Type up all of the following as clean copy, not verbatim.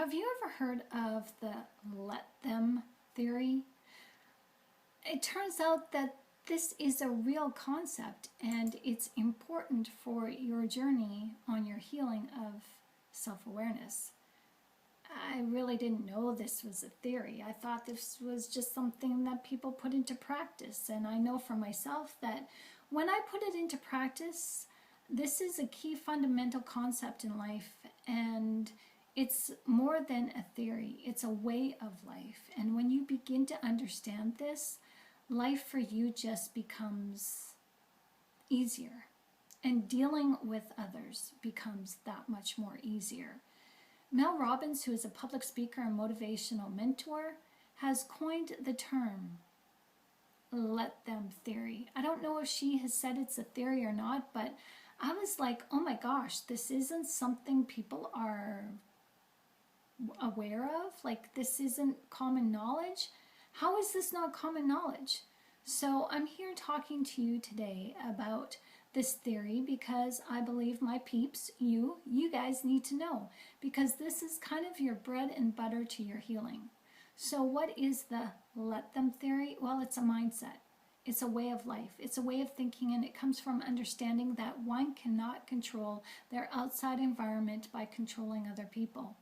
Have you ever heard of the let them theory? It turns out that this is a real concept and it's important for your journey on your healing of self-awareness. I really didn't know this was a theory. I thought this was just something that people put into practice. And I know for myself that when I put it into practice, this is a key fundamental concept in life, and it's more than a theory. It's a way of life. And when you begin to understand this, life for you just becomes easier. And dealing with others becomes that much more easier. Mel Robbins, who is a public speaker and motivational mentor, has coined the term let them theory. I don't know if she has said it's a theory or not, but I was like, oh my gosh, this isn't something people are aware of. Like, this isn't common knowledge. How is this not common knowledge? So I'm here talking to you today about this theory because I believe my peeps, you guys need to know, because this is kind of your bread and butter to your healing. So what is the let them theory? Well, it's a mindset. It's a way of life. It's a way of thinking, and it comes from understanding that one cannot control their outside environment by controlling other people.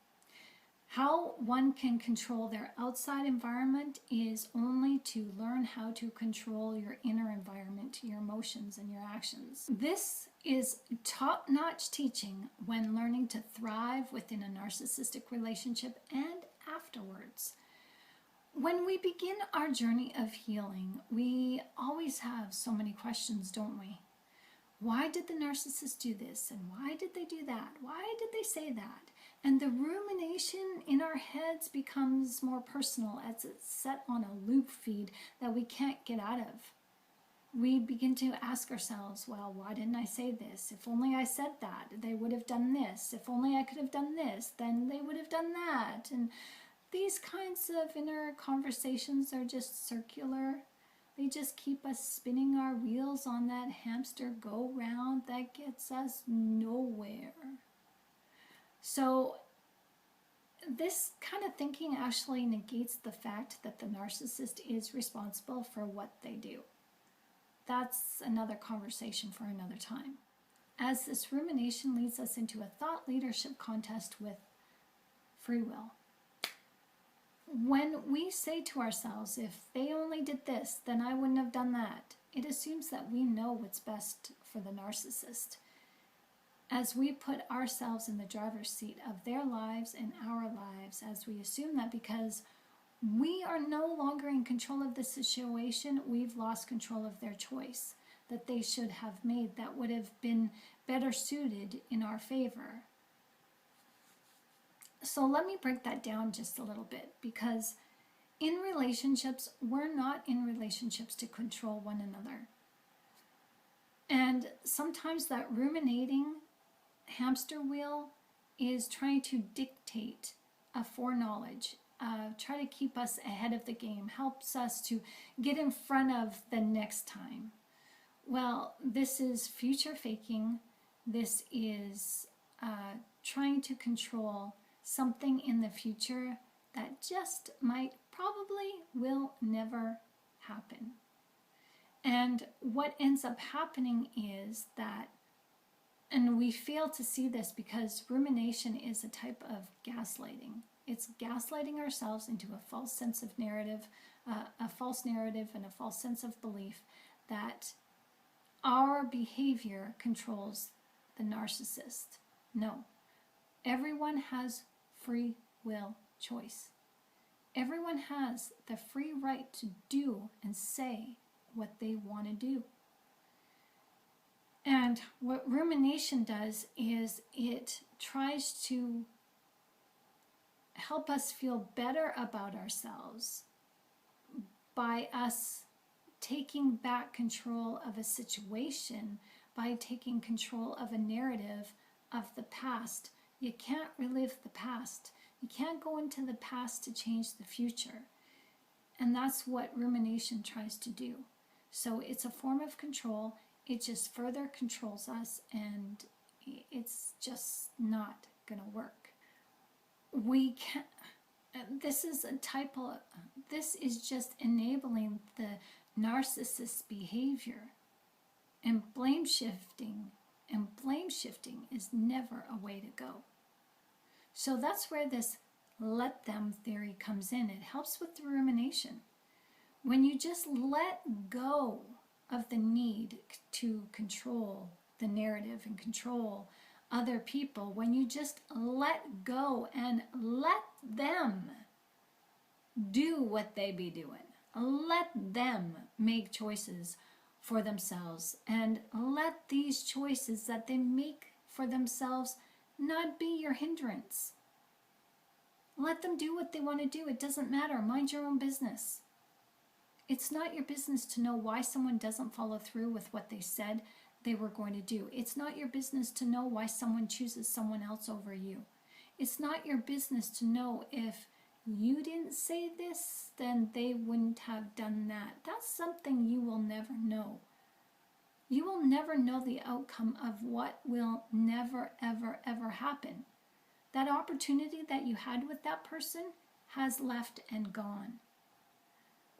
How one can control their outside environment is only to learn how to control your inner environment, your emotions and your actions. This is top-notch teaching when learning to thrive within a narcissistic relationship and afterwards. When we begin our journey of healing, we always have so many questions, don't we? Why did the narcissist do this? And why did they do that? Why did they say that? And the rumination in our heads becomes more personal as it's set on a loop feed that we can't get out of. We begin to ask ourselves, well, why didn't I say this? If only I said that, they would have done this. If only I could have done this, then they would have done that. And these kinds of inner conversations are just circular. They just keep us spinning our wheels on that hamster go-round that gets us nowhere. So this kind of thinking actually negates the fact that the narcissist is responsible for what they do. That's another conversation for another time, as this rumination leads us into a thought leadership contest with free will. When we say to ourselves, if they only did this, then I wouldn't have done that, it assumes that we know what's best for the narcissist. As we put ourselves in the driver's seat of their lives and our lives, as we assume that because we are no longer in control of the situation, we've lost control of their choice that they should have made that would have been better suited in our favor. So let me break that down just a little bit, because in relationships, we're not in relationships to control one another. And sometimes that ruminating hamster wheel is trying to dictate a foreknowledge, try to keep us ahead of the game, helps us to get in front of the next time. Well, this is future faking. This is trying to control something in the future that just might, probably will never happen. And what ends up happening is that, and we fail to see this because rumination is a type of gaslighting. It's gaslighting ourselves into a false sense of narrative, a false narrative and a false sense of belief that our behavior controls the narcissist. No. Everyone has free will choice. Everyone has the free right to do and say what they want to do. And what rumination does is it tries to help us feel better about ourselves by us taking back control of a situation, by taking control of a narrative of the past. You can't relive the past. You can't go into the past to change the future. And that's what rumination tries to do. So it's a form of control. It just further controls us, and it's just not going to work. we can, this is a type of, this is just enabling the narcissist behavior. And blame shifting is never a way to go. So that's where this let them theory comes in. It helps with the rumination. When you just let go of the need to control the narrative and control other people, when you just let go and let them do what they be doing, let them make choices for themselves, and let these choices that they make for themselves not be your hindrance. Let them do what they want to do. It doesn't matter. Mind your own business. It's not your business to know why someone doesn't follow through with what they said they were going to do. It's not your business to know why someone chooses someone else over you. It's not your business to know if you didn't say this, then they wouldn't have done that. That's something you will never know. You will never know the outcome of what will never, ever, ever happen. That opportunity that you had with that person has left and gone.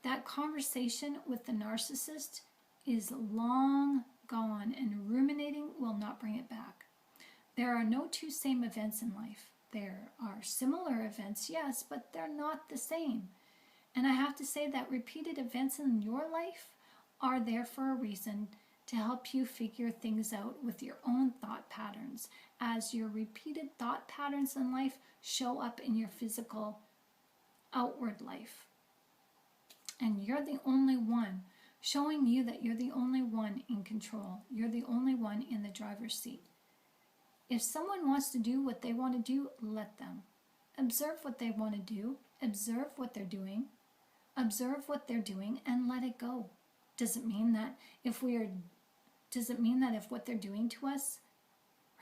That conversation with the narcissist is long gone, and ruminating will not bring it back. There are no two same events in life. There are similar events, yes, but they're not the same. And I have to say that repeated events in your life are there for a reason, to help you figure things out with your own thought patterns, as your repeated thought patterns in life show up in your physical outward life. And you're the only one, showing you that you're the only one in control. You're the only one in the driver's seat. If someone wants to do what they want to do, let them. Observe what they want to do. Observe what they're doing. Observe what they're doing and let it go. Does it mean that if what they're doing to us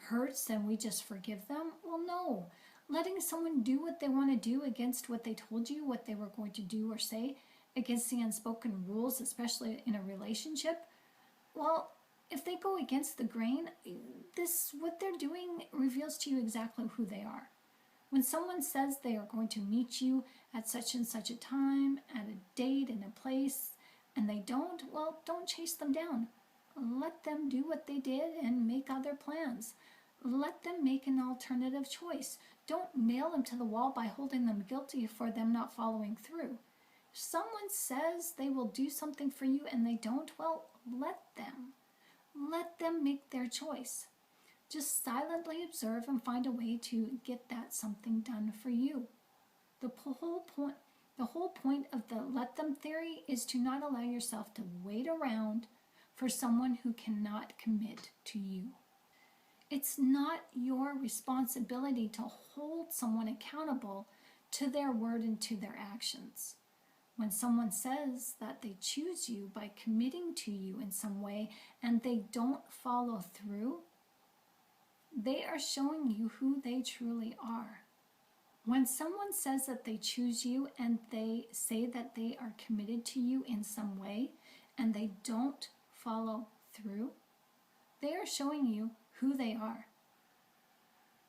hurts, then we just forgive them? Well, no. Letting someone do what they want to do against what they told you, what they were going to do or say, against the unspoken rules, especially in a relationship, well, if they go against the grain, what they're doing reveals to you exactly who they are. When someone says they are going to meet you at such and such a time, at a date, in a place, and they don't, well, don't chase them down. Let them do what they did and make other plans. Let them make an alternative choice. Don't nail them to the wall by holding them guilty for them not following through. If someone says they will do something for you and they don't, well, let them. Let them make their choice. Just silently observe and find a way to get that something done for you. The whole point of the let them theory is to not allow yourself to wait around for someone who cannot commit to you. It's not your responsibility to hold someone accountable to their word and to their actions. When someone says that they choose you by committing to you in some way and they don't follow through, they are showing you who they truly are. When someone says that they choose you and they say that they are committed to you in some way and they don't follow through, they are showing you who they are.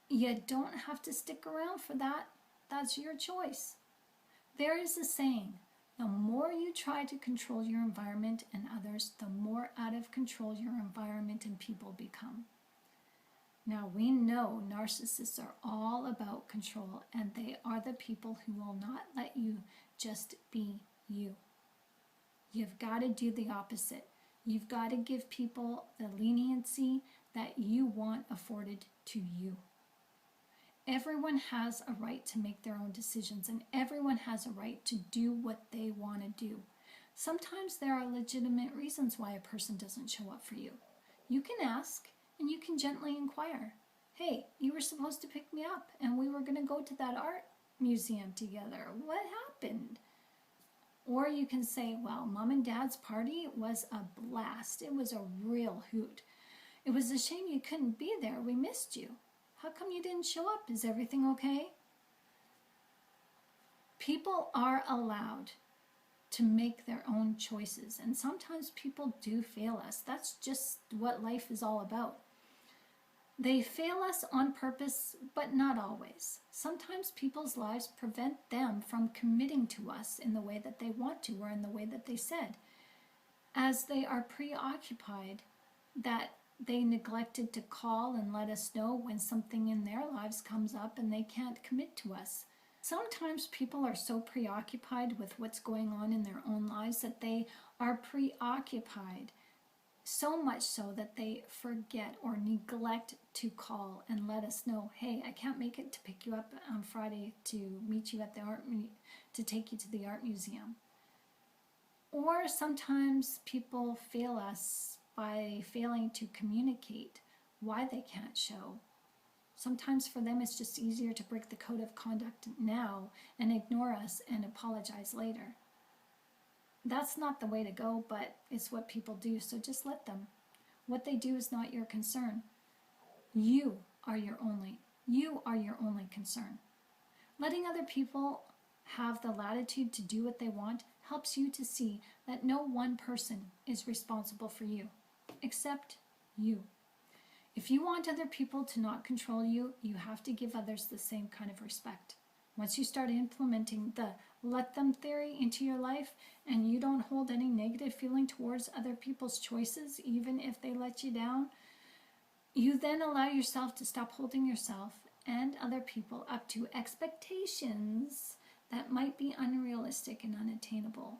You don't have to stick around for that. That's your choice. There is a saying, the more you try to control your environment and others, the more out of control your environment and people become. Now we know narcissists are all about control, and they are the people who will not let you just be you. You've got to do the opposite. You've got to give people the leniency that you want afforded to you. Everyone has a right to make their own decisions, and everyone has a right to do what they want to do. Sometimes there are legitimate reasons why a person doesn't show up for you. You can ask, and you can gently inquire. Hey, you were supposed to pick me up, and we were going to go to that art museum together. What happened? Or you can say, well, Mom and Dad's party was a blast. It was a real hoot. It was a shame you couldn't be there. We missed you. How come you didn't show up? Is everything okay? People are allowed to make their own choices, and sometimes people do fail us. That's just what life is all about. They fail us on purpose, but not always. Sometimes people's lives prevent them from committing to us in the way that they want to or in the way that they said, as they are preoccupied that they neglected to call and let us know when something in their lives comes up and they can't commit to us. Sometimes people are so preoccupied with what's going on in their own lives that they are preoccupied, so much so that they forget or neglect to call and let us know, hey, I can't make it to pick you up on Friday to meet you at the to take you to the art museum. Or sometimes people fail us by failing to communicate why they can't show. Sometimes for them it's just easier to break the code of conduct now and ignore us and apologize later. That's not the way to go, but it's what people do, so just let them. What they do is not your concern. You are your only concern. Letting other people have the latitude to do what they want helps you to see that no one person is responsible for you, except you. If you want other people to not control you, you have to give others the same kind of respect. Once you start implementing the let them theory into your life and you don't hold any negative feeling towards other people's choices, even if they let you down, you then allow yourself to stop holding yourself and other people up to expectations that might be unrealistic and unattainable.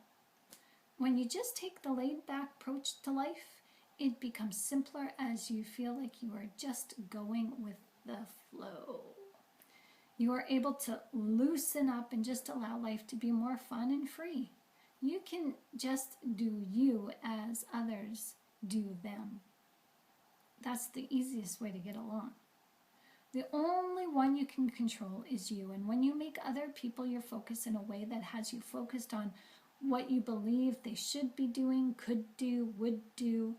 When you just take the laid-back approach to life, it becomes simpler as you feel like you are just going with the flow. You are able to loosen up and just allow life to be more fun and free. You can just do you as others do them. That's the easiest way to get along. The only one you can control is you, and when you make other people your focus in a way that has you focused on what you believe they should be doing, could do, would do,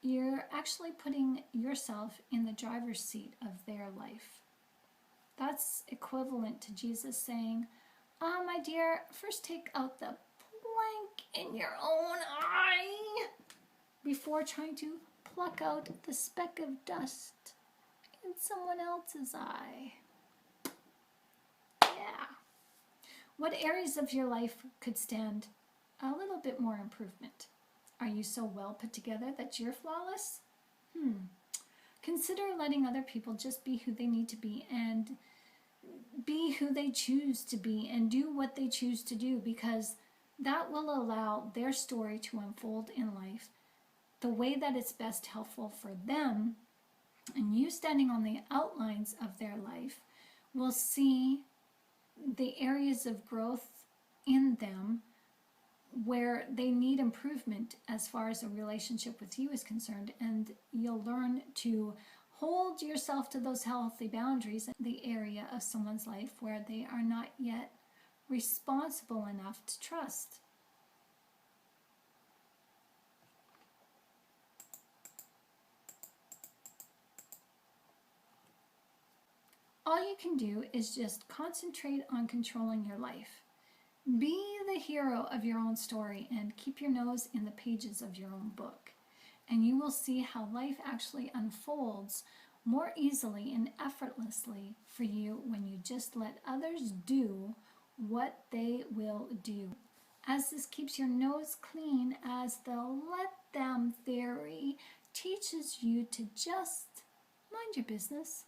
you're actually putting yourself in the driver's seat of their life. That's equivalent to Jesus saying, my dear, first take out the plank in your own eye before trying to pluck out the speck of dust in someone else's eye. Yeah. What areas of your life could stand a little bit more improvement? Are you so well put together that you're flawless? Consider letting other people just be who they need to be and be who they choose to be and do what they choose to do, because that will allow their story to unfold in life the way that it's best helpful for them, and you standing on the outlines of their life will see the areas of growth in them where they need improvement as far as a relationship with you is concerned, and you'll learn to hold yourself to those healthy boundaries in the area of someone's life where they are not yet responsible enough to trust. All you can do is just concentrate on controlling your life. Be the hero of your own story and keep your nose in the pages of your own book. And you will see how life actually unfolds more easily and effortlessly for you when you just let others do what they will do. As this keeps your nose clean, as the let them theory teaches you to just mind your business.